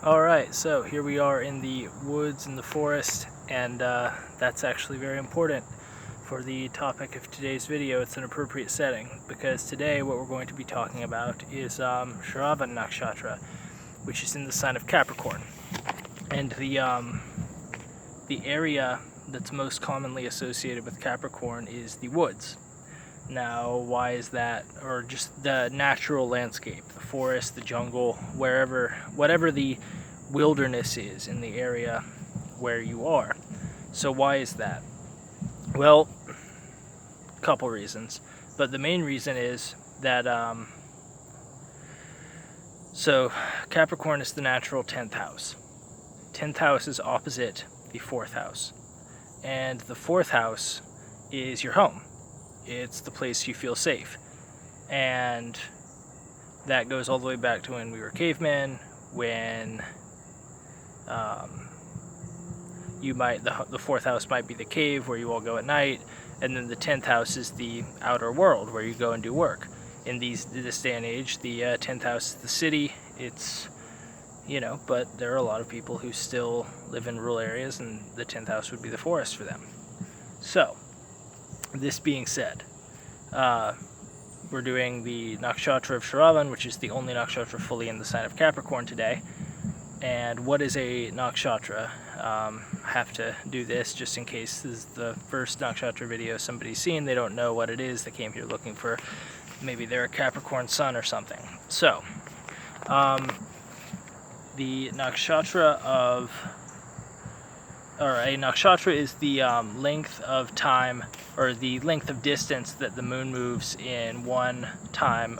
Alright, so here we are in the woods in the forest, and that's actually very important for the topic of today's video. It's an appropriate setting, because today what we're going to be talking about is Saravan Nakshatra, which is in the sign of Capricorn. And the area that's most commonly associated with Capricorn is the woods. Now, why is that? Or just the natural landscape, the forest, the jungle, whatever the wilderness is in the area where you are. So why is that? Well, a couple reasons. But the main reason is that, so Capricorn is the natural 10th house. 10th house is opposite the 4th house. And the 4th house is your home. It's the place you feel safe. And that goes all the way back to when we were cavemen, when the 4th house might be the cave where you all go at night, and then the 10th house is the outer world where you go and do work. In this day and age, the 10th house is the city. It's, but there are a lot of people who still live in rural areas, and the 10th house would be the forest for them. So, this being said, we're doing the Nakshatra of Saravan, which is the only Nakshatra fully in the sign of Capricorn today. And what is a Nakshatra? I have to do this just in case this is the first Nakshatra video somebody's seen. They don't know what it is. They came here looking for, maybe they're a Capricorn sun or something. So, the Nakshatra of, or a Nakshatra is the length of time, or the length of distance that the moon moves in one time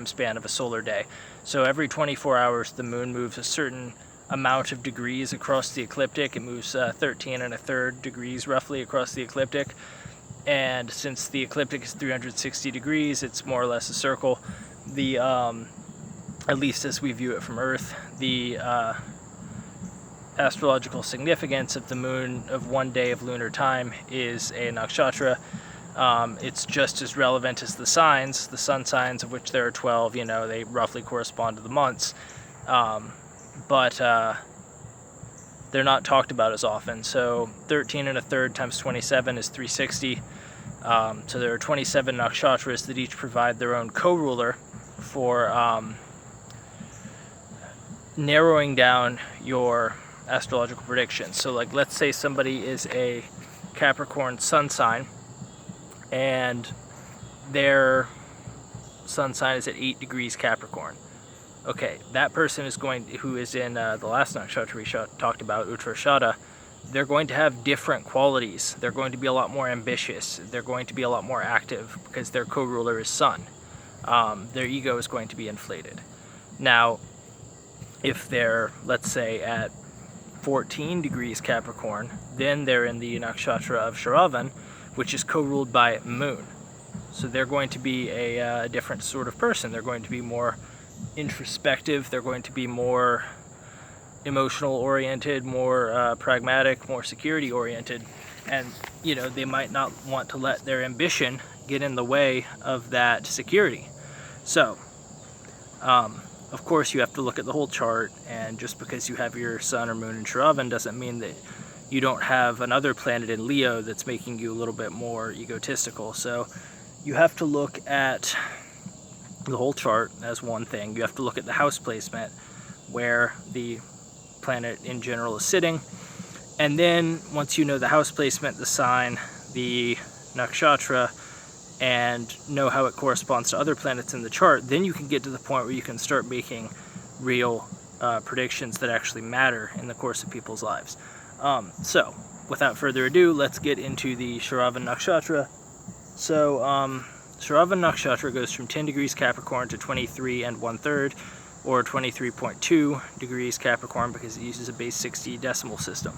span of a solar day. So every 24 hours the moon moves a certain amount of degrees across the ecliptic. It moves 13 1/3 degrees roughly across the ecliptic. And since the ecliptic is 360 degrees, it's more or less a circle. The at least as we view it from Earth, the astrological significance of the moon of one day of lunar time is a nakshatra. It's just as relevant as the signs, the sun signs, of which there are 12. They roughly correspond to the months, but they're not talked about as often. So 13 1/3 times 27 is 360. So there are 27 nakshatras that each provide their own co-ruler for narrowing down your astrological predictions. So like, let's say somebody is a Capricorn sun sign and their sun sign is at 8 degrees Capricorn. Okay, that person who is in the last nakshatra we talked about, Uttarashada, they're going to have different qualities. They're going to be a lot more ambitious. They're going to be a lot more active because their co-ruler is sun. Their ego is going to be inflated. Now, if they're, let's say, at 14 degrees Capricorn, then they're in the nakshatra of Saravan, which is co-ruled by moon. So they're going to be a different sort of person. They're going to be more introspective. They're going to be more emotional oriented, more pragmatic, more security oriented. And, they might not want to let their ambition get in the way of that security. So, of course, you have to look at the whole chart, and just because you have your sun or moon in Saravan doesn't mean that you don't have another planet in Leo that's making you a little bit more egotistical. So you have to look at the whole chart as one thing. You have to look at the house placement, where the planet in general is sitting. And then once you know the house placement, the sign, the nakshatra, and know how it corresponds to other planets in the chart, then you can get to the point where you can start making real predictions that actually matter in the course of people's lives. So, without further ado, let's get into the Saravan Nakshatra. So, Saravan Nakshatra goes from 10 degrees Capricorn to 23 1/3, or 23.2 degrees Capricorn, because it uses a base 60 decimal system,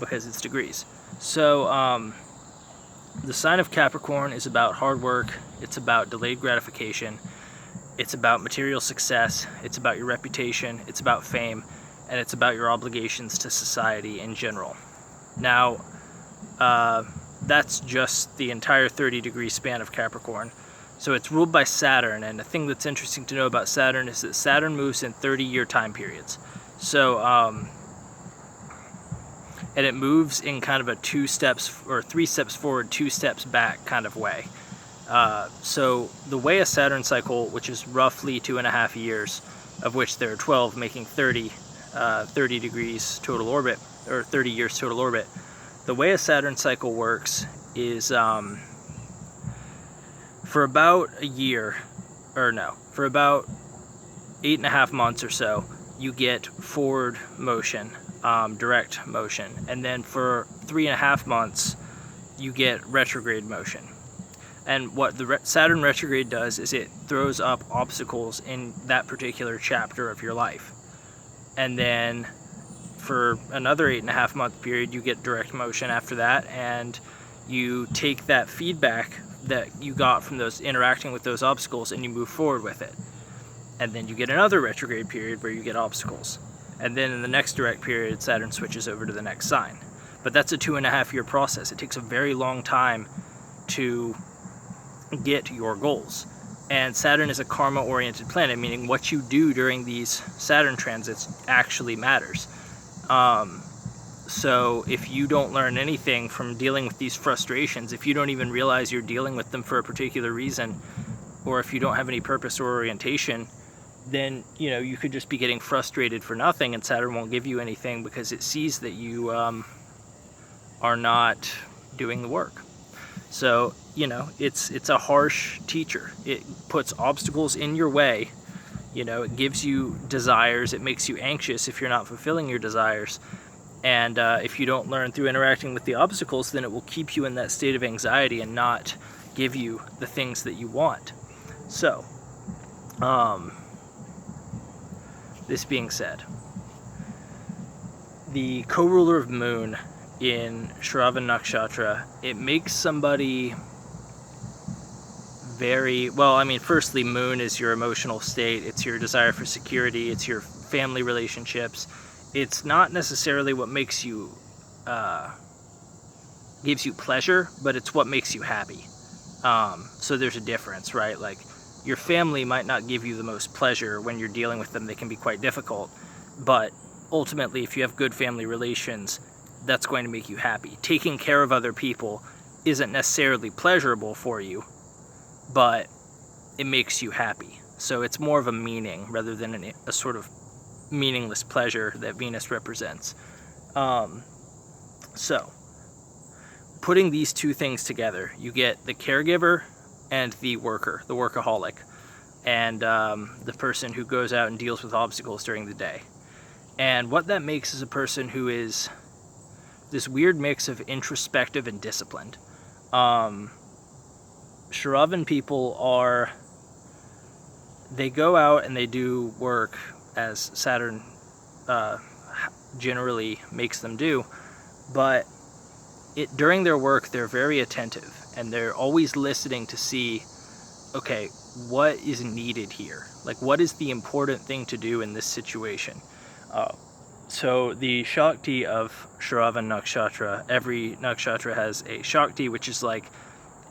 because it's degrees. So, the sign of Capricorn is about hard work, it's about delayed gratification, it's about material success, it's about your reputation, it's about fame, and it's about your obligations to society in general. Now, that's just the entire 30-degree span of Capricorn. So it's ruled by Saturn, and the thing that's interesting to know about Saturn is that Saturn moves in 30-year time periods. So, and it moves in kind of a 2 steps or 3 steps forward, 2 steps back kind of way. So the way a Saturn cycle, which is roughly 2.5 years, of which there are 12, making 30 degrees total orbit, or 30 years total orbit. The way a Saturn cycle works is for about a year, for about 8.5 months or so, you get forward motion, direct motion, and then for 3.5 months, you get retrograde motion. And what the Saturn retrograde does is it throws up obstacles in that particular chapter of your life. And then for another 8.5 month period, you get direct motion after that, and you take that feedback that you got from those interacting with those obstacles and you move forward with it. And then you get another retrograde period where you get obstacles. And then in the next direct period, Saturn switches over to the next sign. But that's a 2.5 year process. It takes a very long time to get your goals. And Saturn is a karma-oriented planet, meaning what you do during these Saturn transits actually matters. So if you don't learn anything from dealing with these frustrations, if you don't even realize you're dealing with them for a particular reason, or if you don't have any purpose or orientation, then you could just be getting frustrated for nothing, and Saturn won't give you anything because it sees that you are not doing the work. So it's a harsh teacher. It puts obstacles in your way. It gives you desires. It makes you anxious if you're not fulfilling your desires. And if you don't learn through interacting with the obstacles, then it will keep you in that state of anxiety and not give you the things that you want. So, this being said, the co-ruler of Moon in Saravan Nakshatra, it makes somebody firstly, Moon is your emotional state, it's your desire for security, it's your family relationships. It's not necessarily what makes you, gives you pleasure, but it's what makes you happy. So there's a difference, right? Like, your family might not give you the most pleasure when you're dealing with them. They can be quite difficult. But ultimately, if you have good family relations, that's going to make you happy. Taking care of other people isn't necessarily pleasurable for you, but it makes you happy. So it's more of a meaning rather than a sort of meaningless pleasure that Venus represents. So, putting these two things together, you get the caregiver and the worker, the workaholic, and the person who goes out and deals with obstacles during the day. And what that makes is a person who is this weird mix of introspective and disciplined. Saravan people they go out and they do work as Saturn generally makes them do, but during their work they're very attentive and they're always listening to see, okay, what is needed here? Like, what is the important thing to do in this situation? So the Shakti of Saravan Nakshatra, every Nakshatra has a Shakti, which is like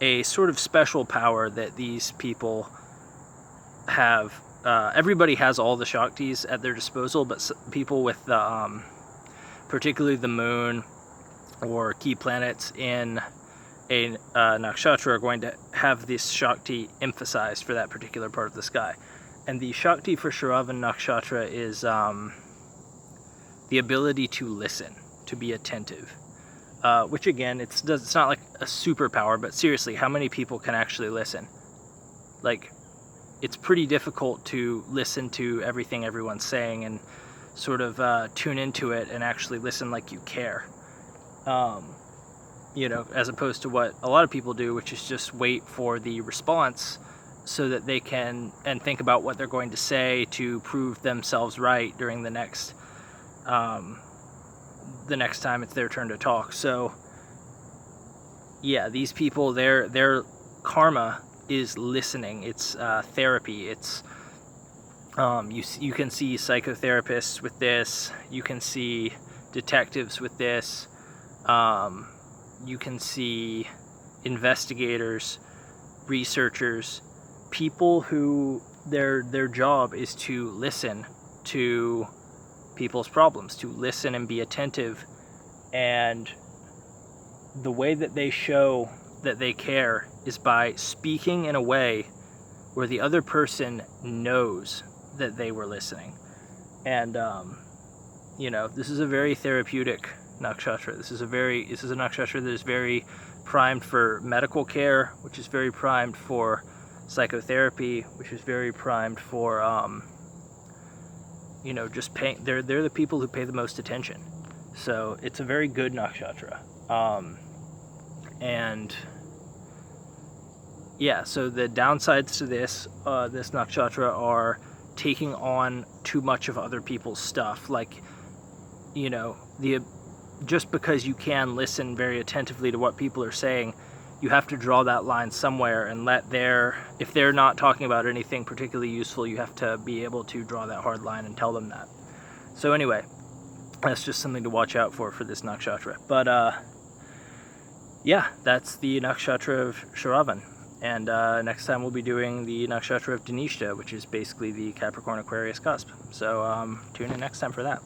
a sort of special power that these people have. Everybody has all the Shaktis at their disposal, but people with particularly the moon or key planets in a Nakshatra are going to have this Shakti emphasized for that particular part of the sky. And the Shakti for Saravan Nakshatra is the ability to listen, to be attentive. Which again, it's not like a superpower, but seriously, how many people can actually listen? Like, it's pretty difficult to listen to everything everyone's saying and sort of tune into it and actually listen like you care. As opposed to what a lot of people do, which is just wait for the response so that they can and think about what they're going to say to prove themselves right during the next time it's their turn to talk. So yeah, these people, their karma is listening. It's therapy. It's you can see psychotherapists with this. You can see detectives with this. You can see investigators, researchers. people who their job is to listen to people's problems, to listen and be attentive, and the way that they show that they care is by speaking in a way where the other person knows that they were listening. And this is a very therapeutic nakshatra. This is a nakshatra that is very primed for medical care, which is very primed for psychotherapy, which is very primed for just paying. They're the people who pay the most attention. So it's a very good nakshatra. And yeah, so the downsides to this nakshatra are taking on too much of other people's stuff. Like, just because you can listen very attentively to what people are saying, you have to draw that line somewhere and if they're not talking about anything particularly useful, you have to be able to draw that hard line and tell them that. So anyway, that's just something to watch out for this nakshatra. But yeah, that's the nakshatra of Saravan. And next time we'll be doing the nakshatra of Dhanishta, which is basically the Capricorn Aquarius cusp. So tune in next time for that.